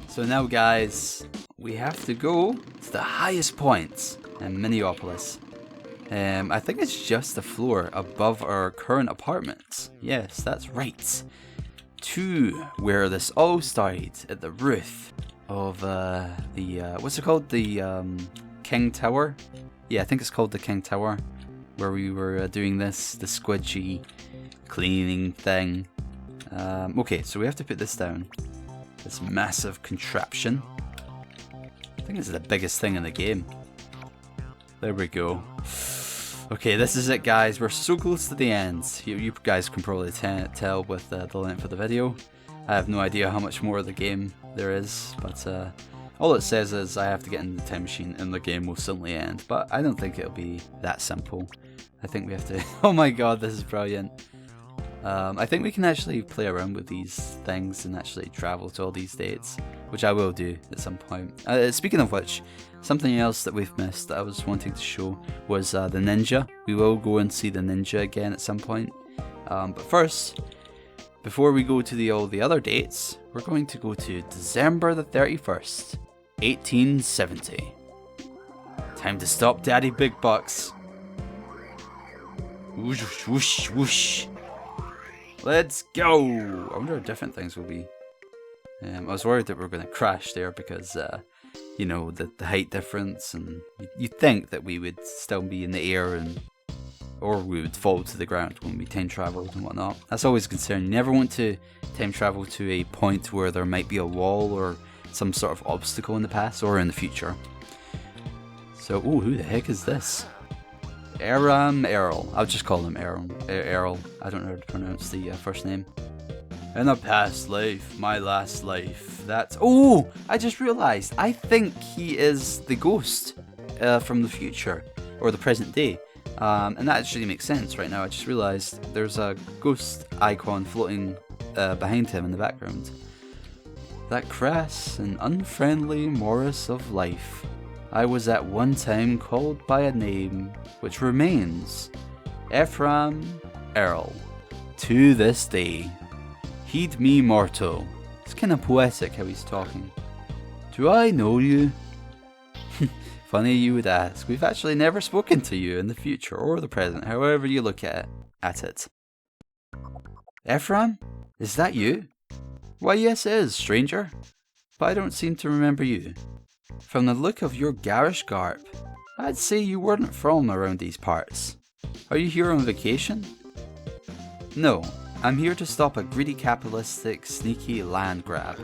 So now guys, we have to go to the highest point in Miniopolis. I think it's just the floor above our current apartments. Yes, that's right. To where this all started, at the roof of what's it called? The King Tower? Yeah, I think it's called the King Tower, where we were doing the squidgy cleaning thing. Okay, so we have to put this down. This massive contraption. I think this is the biggest thing in the game. There we go. Okay, this is it guys, we're so close to the end. You guys can probably tell with the length of the video. I have no idea how much more of the game there is, but all it says is I have to get in the time machine and the game will suddenly end. But I don't think it'll be that simple. I think we have to... Oh my god, this is brilliant. I think we can actually play around with these things and actually travel to all these dates, which I will do at some point. Speaking of which, something else that we've missed that I was wanting to show was the ninja. We will go and see the ninja again at some point. But first, before we go to all the other dates, we're going to go to December the 31st, 1870. Time to stop Daddy Bigbucks. Whoosh, whoosh, whoosh. Let's go! I wonder how different things will be. I was worried that we were going to crash there because, you know, the height difference, and you'd think that we would still be in the air, or we would fall to the ground when we time travelled and whatnot. That's always a concern. You never want to time travel to a point where there might be a wall or some sort of obstacle in the past or in the future. So, ooh, who the heck is this? Ephram Earl. I'll just call him Earl. I don't know how to pronounce the first name. In a past life, my last life. That's... Oh! I just realised. I think he is the ghost from the future. Or the present day. And that actually makes sense right now. I just realised there's a ghost icon floating behind him in the background. That crass and unfriendly Morris of life. I was at one time called by a name which remains Ephram Earl to this day. Heed me mortal. It's kind of poetic how he's talking. Do I know you? Funny you would ask. We've actually never spoken to you in the future or the present, however you look at it. Ephram? Is that you? Why yes it is, stranger. But I don't seem to remember you. From the look of your garish garb, I'd say you weren't from around these parts. Are you here on vacation? No, I'm here to stop a greedy capitalistic sneaky land grab.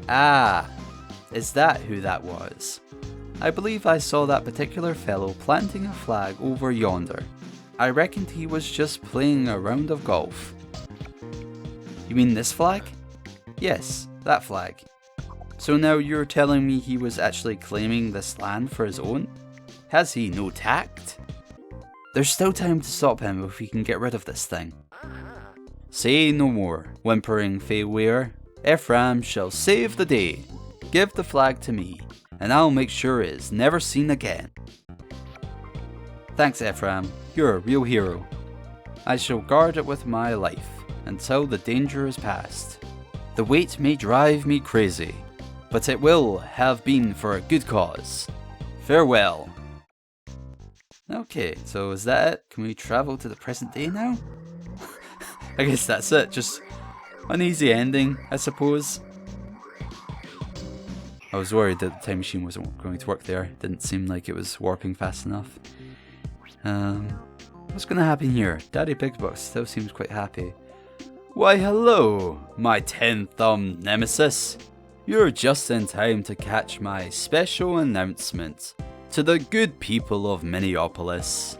Ah, is that who that was? I believe I saw that particular fellow planting a flag over yonder. I reckoned he was just playing a round of golf. You mean this flag? Yes, that flag. So now you're telling me he was actually claiming this land for his own? Has he no tact? There's still time to stop him if we can get rid of this thing. Say no more, whimpering Fayware. Ephram shall save the day. Give the flag to me, and I'll make sure it is never seen again. Thanks, Ephram. You're a real hero. I shall guard it with my life until the danger is past. The wait may drive me crazy, but it will have been for a good cause. Farewell. Okay, so is that it? Can we travel to the present day now? I guess that's it, just an easy ending, I suppose. I was worried that the time machine wasn't going to work there. Didn't seem like it was warping fast enough. What's gonna happen here? Daddy Bigbucks still seems quite happy. Why hello, my 10-thumbed nemesis. You're just in time to catch my special announcement to the good people of Miniopolis.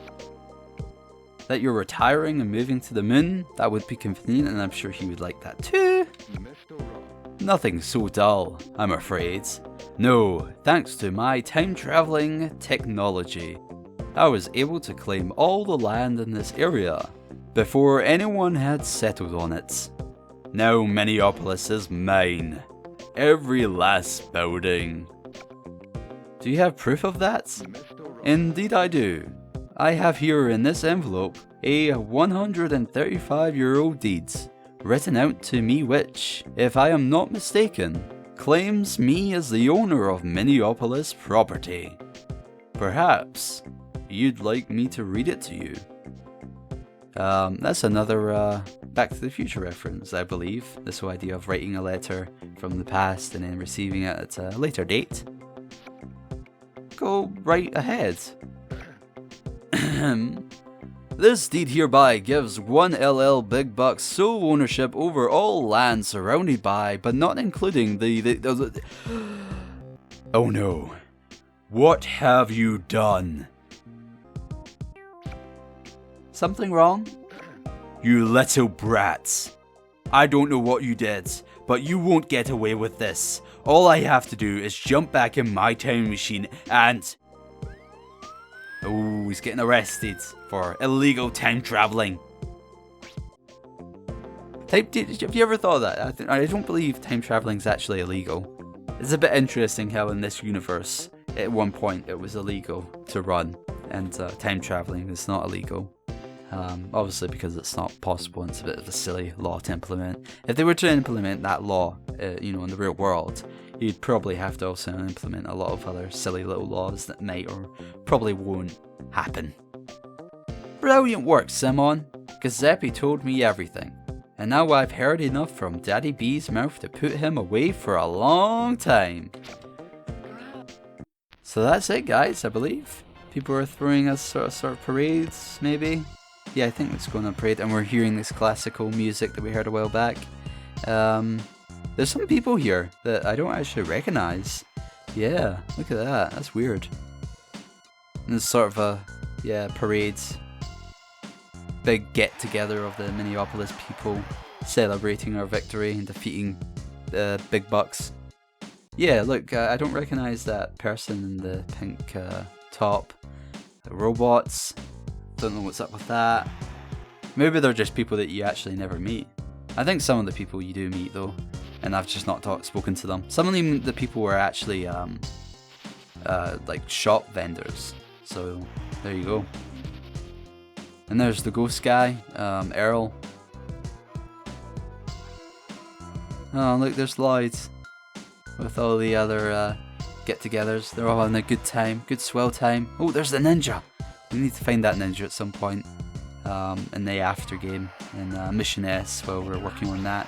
That you're retiring and moving to the moon? That would be convenient, and I'm sure he would like that too. Nothing so dull, I'm afraid. No, thanks to my time-traveling technology, I was able to claim all the land in this area before anyone had settled on it. Now Miniopolis is mine. Every last building. Do you have proof of that? Indeed I do. I have here in this envelope a 135-year-old deed, written out to me which, if I am not mistaken, claims me as the owner of Miniopolis property. Perhaps you'd like me to read it to you. That's another Back to the Future reference, I believe. This whole idea of writing a letter from the past and then receiving it at a later date. Go right ahead. This deed hereby gives 1 LL Bigbucks sole ownership over all land surrounded by, but not including the Oh no. What have you done? Something wrong? You little brats. I don't know what you did, but you won't get away with this. All I have to do is jump back in my time machine and... Oh, he's getting arrested for illegal time traveling. Have you ever thought of that? I don't believe time traveling is actually illegal. It's a bit interesting how in this universe, at one point it was illegal to run, and time traveling is not illegal. Obviously because it's not possible, and it's a bit of a silly law to implement. If they were to implement that law, in the real world, you'd probably have to also implement a lot of other silly little laws that might or probably won't happen. Brilliant work, Simon. Giuseppe told me everything, and now I've heard enough from Daddy B's mouth to put him away for a long time. So that's it, guys, I believe. People are throwing us sort of parades, maybe. Yeah, I think it's going on a parade, and we're hearing this classical music that we heard a while back. There's some people here that I don't actually recognize. Yeah, look at that. That's weird. And there's sort of a, parades. Big get-together of the Miniopolis people celebrating our victory and defeating the Bigbucks. Yeah, look, I don't recognize that person in the pink top. The robots. Don't know what's up with that. Maybe they're just people that you actually never meet. I think some of the people you do meet though, and I've just not spoken to them. Some of the people were actually like shop vendors. So there you go. And there's the ghost guy, Earl. Oh look, there's Lloyd with all the other get-togethers. They're all having a good time, good swell time. Oh, there's the ninja. We need to find that ninja at some point in the after game in Mission S while we're working on that.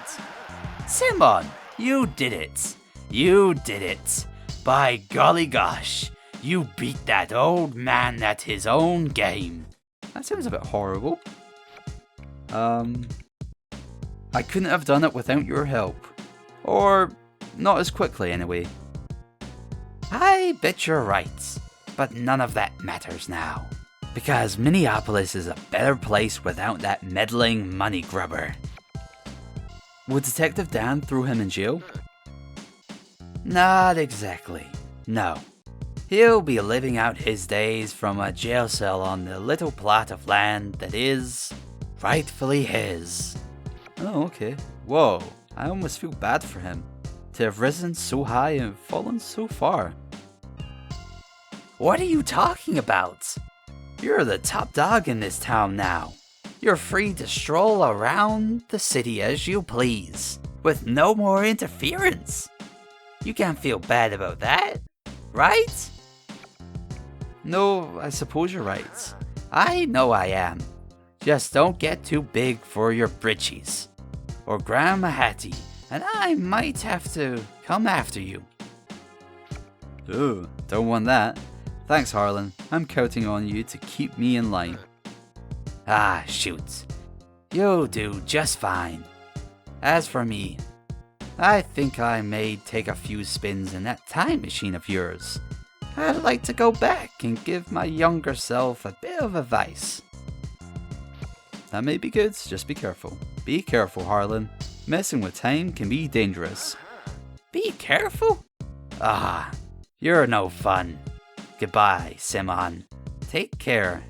Simon, you did it! You did it! By golly gosh, you beat that old man at his own game. That sounds a bit horrible. I couldn't have done it without your help. Or not as quickly anyway. I bet you're right, but none of that matters now. Because Miniopolis is a better place without that meddling money grubber. Would Detective Dan throw him in jail? Not exactly, no. He'll be living out his days from a jail cell on the little plot of land that is rightfully his. Oh, okay. Whoa, I almost feel bad for him. To have risen so high and fallen so far. What are you talking about? You're the top dog in this town now. You're free to stroll around the city as you please, with no more interference. You can't feel bad about that, right? No, I suppose you're right. I know I am. Just don't get too big for your britches, or Grandma Hattie, and I might have to come after you. Ooh, don't want that. Thanks, Harlan. I'm counting on you to keep me in line. Ah, shoot. You'll do just fine. As for me, I think I may take a few spins in that time machine of yours. I'd like to go back and give my younger self a bit of advice. That may be good, just be careful. Be careful, Harlan. Messing with time can be dangerous. Be careful? Ah, you're no fun. Goodbye, Simon. Take care.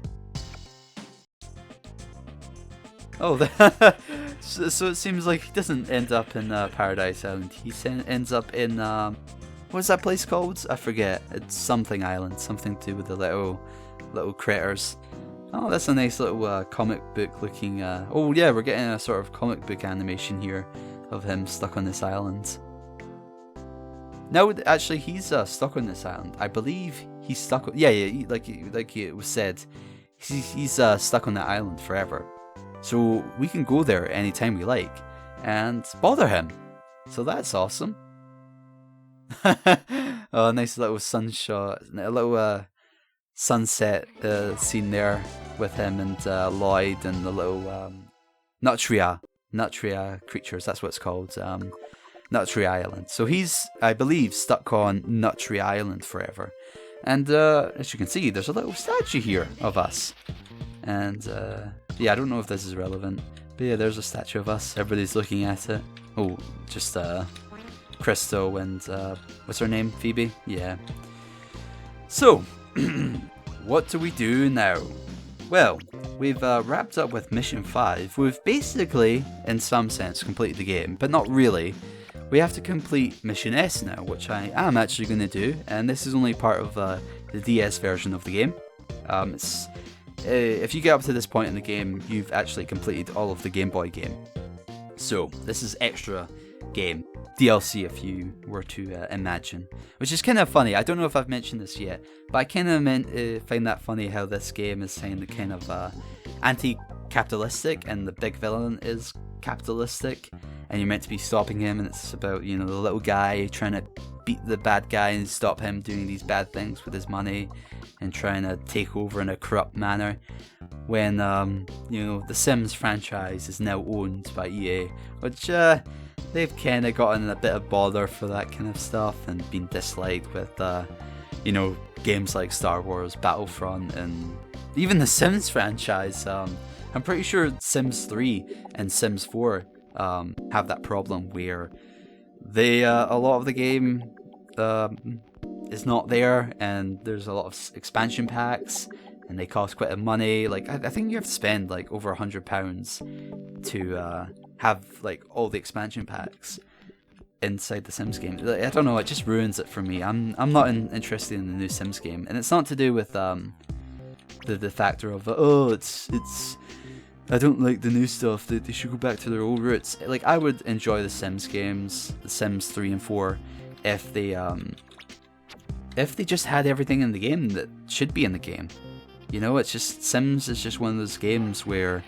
Oh, so it seems like he doesn't end up in Paradise Island. He ends up in, what's that place called? I forget. It's something island. Something to do with the little critters. Oh, that's a nice little comic book looking, oh yeah, we're getting a sort of comic book animation here of him stuck on this island. No, actually, he's stuck on this island. I believe he's stuck. Yeah, like it was said, he's stuck on that island forever. So we can go there anytime we like and bother him. So that's awesome. Oh, nice little sunshot, a little sunset scene there with him and Lloyd and the little Nutria creatures. That's what it's called. Nutria Island. So he's, I believe, stuck on Nutria Island forever. And as you can see, there's a little statue here of us. And yeah, I don't know if this is relevant, but yeah, there's a statue of us. Everybody's looking at it. Oh, just Crystal and what's her name? Phoebe? Yeah. So, what do we do now? Well, we've wrapped up with Mission 5. We've basically, in some sense, completed the game, but not really. We have to complete Mission S now, which I am actually going to do, and this is only part of the DS version of the game. If you get up to this point in the game, you've actually completed all of the Game Boy game. So, this is extra game. DLC, if you were to imagine. Which is kind of funny. I don't know if I've mentioned this yet, but I kind of find that funny how this game is kind of anti-capitalistic, and the big villain is capitalistic, and you're meant to be stopping him, and it's about, you know, the little guy trying to beat the bad guy and stop him doing these bad things with his money and trying to take over in a corrupt manner. When, you know, the Sims franchise is now owned by EA, which, they've kind of gotten a bit of bother for that kind of stuff and been disliked with, you know, games like Star Wars Battlefront and even the Sims franchise. I'm pretty sure Sims 3 and Sims 4 have that problem where they a lot of the game is not there, and there's a lot of expansion packs, and they cost quite a money. Like I think you have to spend like over £100 to have like all the expansion packs inside the Sims game. I don't know, it just ruins it for me. I'm not interested in the new Sims game, and it's not to do with the factor of it's I don't like the new stuff. They should go back to their old roots. Like, I would enjoy the Sims games, the Sims 3 and 4, if they just had everything in the game that should be in the game. You know, it's just, Sims is just one of those games where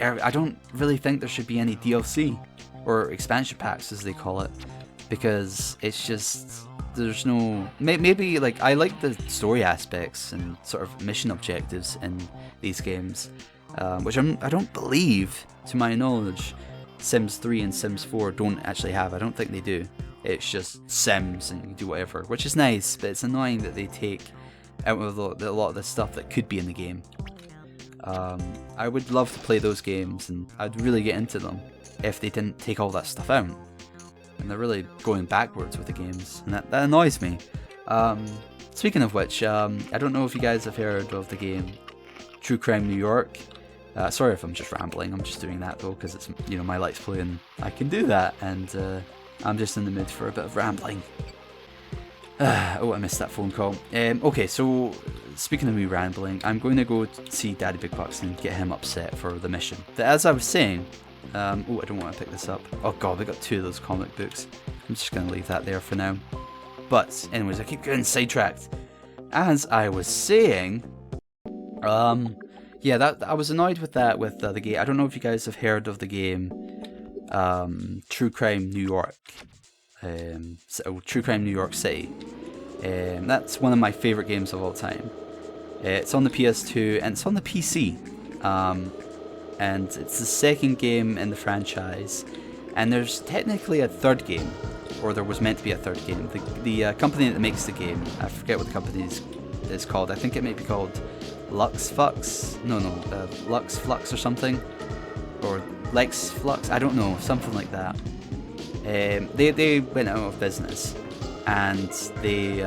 I don't really think there should be any DLC or expansion packs, as they call it, because it's just, there's no, maybe like, I like the story aspects and sort of mission objectives in these games, which I don't believe, to my knowledge, Sims 3 and Sims 4 don't actually have. I don't think they do. It's just Sims and you do whatever, which is nice, but it's annoying that they take out of a lot of the stuff that could be in the game. I would love to play those games, and I'd really get into them if they didn't take all that stuff out. And they're really going backwards with the games, and that annoys me. Speaking of which, I don't know if you guys have heard of the game True Crime New York. Sorry if I'm just rambling. I'm just doing that though because it's, you know, my Let's Play and I can do that, and I'm just in the mood for a bit of rambling. Oh, I missed that phone call. Okay, so speaking of me rambling, I'm going to go see Daddy Bigbucks and get him upset for the mission. But as I was saying, oh, I don't want to pick this up. Oh god, we got 2 of those comic books. I'm just going to leave that there for now. But anyways, I keep getting sidetracked. As I was saying, yeah, that I was annoyed with that with the game. I don't know if you guys have heard of the game True Crime New York. True Crime New York City. That's one of my favourite games of all time. It's on the PS2 and it's on the PC. And it's the second game in the franchise. And there's technically a third game, or there was meant to be a third game. The company that makes the game, I forget what the company is called. I think it might be called Lux Flux. Lux Flux or something, or Lex Flux. I don't know, something like that. They went out of business, and they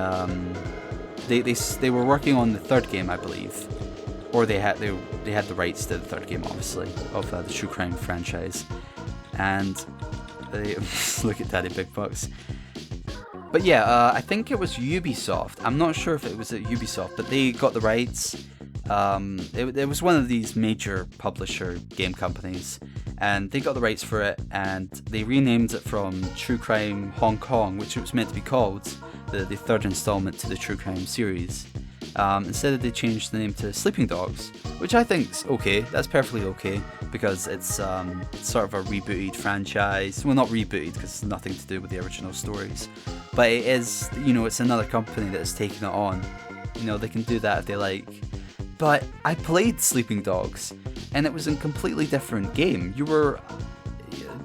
were working on the third game, I believe, or they had the rights to the third game, obviously, of the True Crime franchise. And they look at Daddy Bigbucks. But yeah, I think it was Ubisoft. I'm not sure if it was at Ubisoft, but they got the rights. It was one of these major publisher game companies, and they got the rights for it, and they renamed it from True Crime Hong Kong, which it was meant to be called, the third installment to the True Crime series. Instead they changed the name to Sleeping Dogs, which I think's okay. That's perfectly okay, because it's sort of a rebooted franchise. Well, not rebooted, because it's nothing to do with the original stories, but it is, you know, it's another company that is taking it on. You know, they can do that if they like. But I played Sleeping Dogs, and it was a completely different game. You were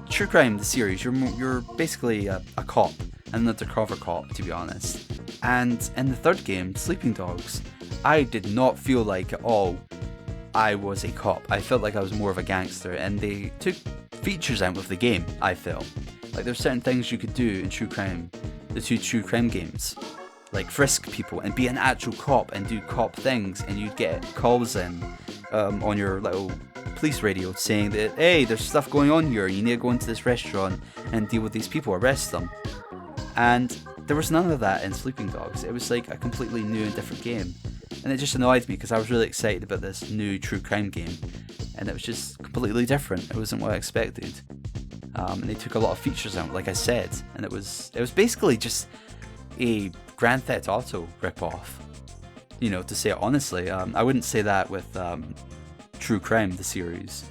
True Crime, the series. You're basically a cop, an undercover cop, to be honest. And in the third game, Sleeping Dogs, I did not feel like at all I was a cop. I felt like I was more of a gangster, and they took features out of the game. I felt like there's certain things you could do in True Crime, the two True Crime games, like frisk people and be an actual cop and do cop things, and you'd get calls in on your little police radio saying that, hey, there's stuff going on here, you need to go into this restaurant and deal with these people, arrest them. And there was none of that in Sleeping Dogs. It was like a completely new and different game, and it just annoyed me because I was really excited about this new True Crime game, and it was just completely different. It wasn't what I expected, and they took a lot of features out, like I said, and it was basically just a Grand Theft Auto ripoff, you know, to say it honestly. I wouldn't say that with True Crime, the series,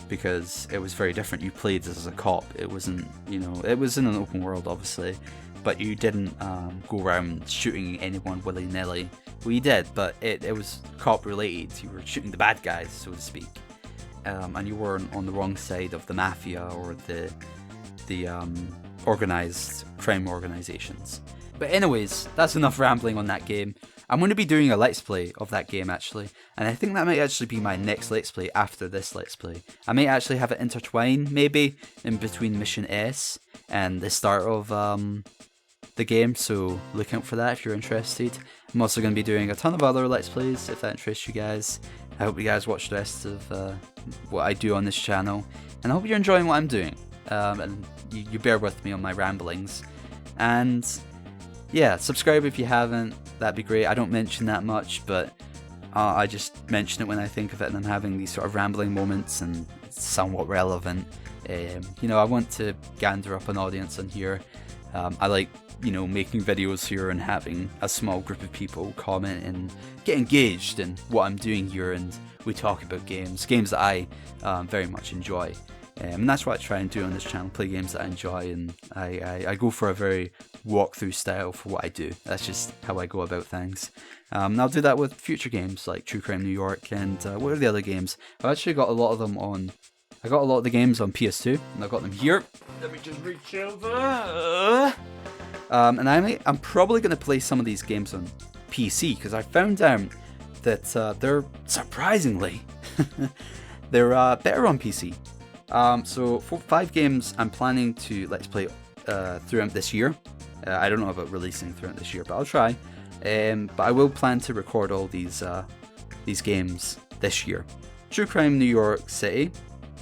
because it was very different. You played as a cop. It wasn't, you know, it was in an open world, obviously, but you didn't go around shooting anyone willy-nilly. Well, you did, but it was cop related. You were shooting the bad guys, so to speak, and you weren't on the wrong side of the mafia or the organized crime organizations. But anyways, that's enough rambling on that game. I'm going to be doing a Let's Play of that game, actually, and I think that might actually be my next Let's Play after this Let's Play. I might actually have it intertwined, maybe, in between Mission S and the start of the game, so look out for that if you're interested. I'm also going to be doing a ton of other Let's Plays, if that interests you guys. I hope you guys watch the rest of what I do on this channel, and I hope you're enjoying what I'm doing, and you bear with me on my ramblings. And yeah, subscribe if you haven't, that'd be great. I don't mention that much, but I just mention it when I think of it, and I'm having these sort of rambling moments, and it's somewhat relevant. You know, I want to gander up an audience on here. I like, you know, making videos here and having a small group of people comment and get engaged in what I'm doing here, and we talk about games that I very much enjoy. And that's what I try and do on this channel, play games that I enjoy, and I go for a very walkthrough style for what I do. That's just how I go about things. And I'll do that with future games like True Crime New York, and what are the other games? I've actually got a lot of them on, I got a lot of the games on PS2, and I've got them here. Let me just reach over. And I'm probably going to play some of these games on PC, because I found out that they're surprisingly, they're better on PC. So 5 games I'm planning to Let's Play throughout this year. I don't know about releasing throughout this year, but I'll try. But I will plan to record all these games this year. True Crime New York City,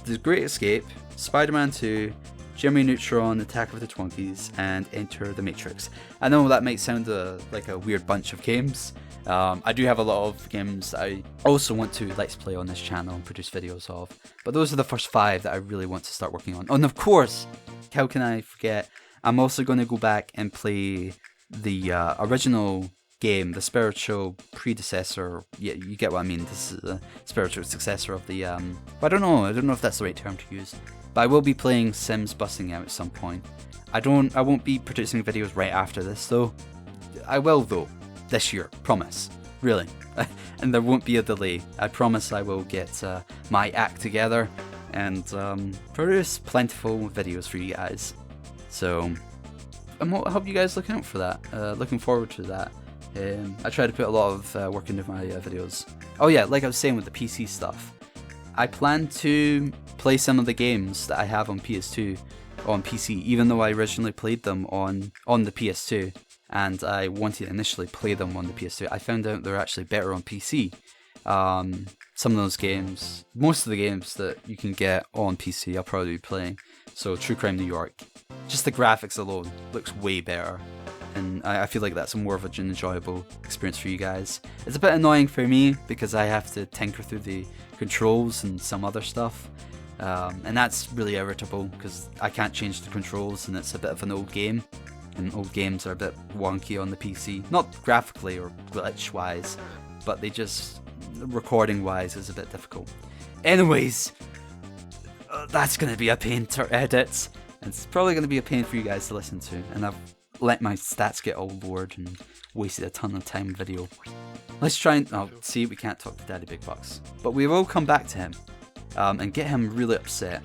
The Great Escape, Spider-Man 2, Jimmy Neutron, Attack of the Twonkies, and Enter the Matrix. I know that might sound like a weird bunch of games. I do have a lot of games that I also want to Let's Play on this channel and produce videos of, but those are the first 5 that I really want to start working on. And of course, how can I forget, I'm also going to go back and play the original game, the spiritual predecessor. Yeah, you get what I mean. This is the spiritual successor of the I don't know if that's the right term to use, but I will be playing Sims Busting Out at some point. I won't be producing videos right after this though. I will though, this year, promise, really. And there won't be a delay. I promise I will get my act together and produce plentiful videos for you guys. So I hope you guys looking out for that. Looking forward to that. I try to put a lot of work into my videos. Oh yeah, like I was saying with the PC stuff, I plan to play some of the games that I have on PS2 on PC, even though I originally played them on the PS2, and I wanted to initially play them on the PS2. I found out they're actually better on PC. Some of those games, most of the games that you can get on PC, I'll probably be playing. So True Crime New York, just the graphics alone looks way better, and I feel like that's more of an enjoyable experience for you guys. It's a bit annoying for me because I have to tinker through the controls and some other stuff, And that's really irritable because I can't change the controls and it's a bit of an old game. And old games are a bit wonky on the PC. Not graphically or glitch wise, but they just, recording wise, is a bit difficult. Anyways, that's going to be a pain to edit. And it's probably going to be a pain for you guys to listen to. And I've let my stats get all lowered and wasted a ton of time in video. Let's try and, oh, see, we can't talk to Daddy Bigbucks. But we will come back to him and get him really upset.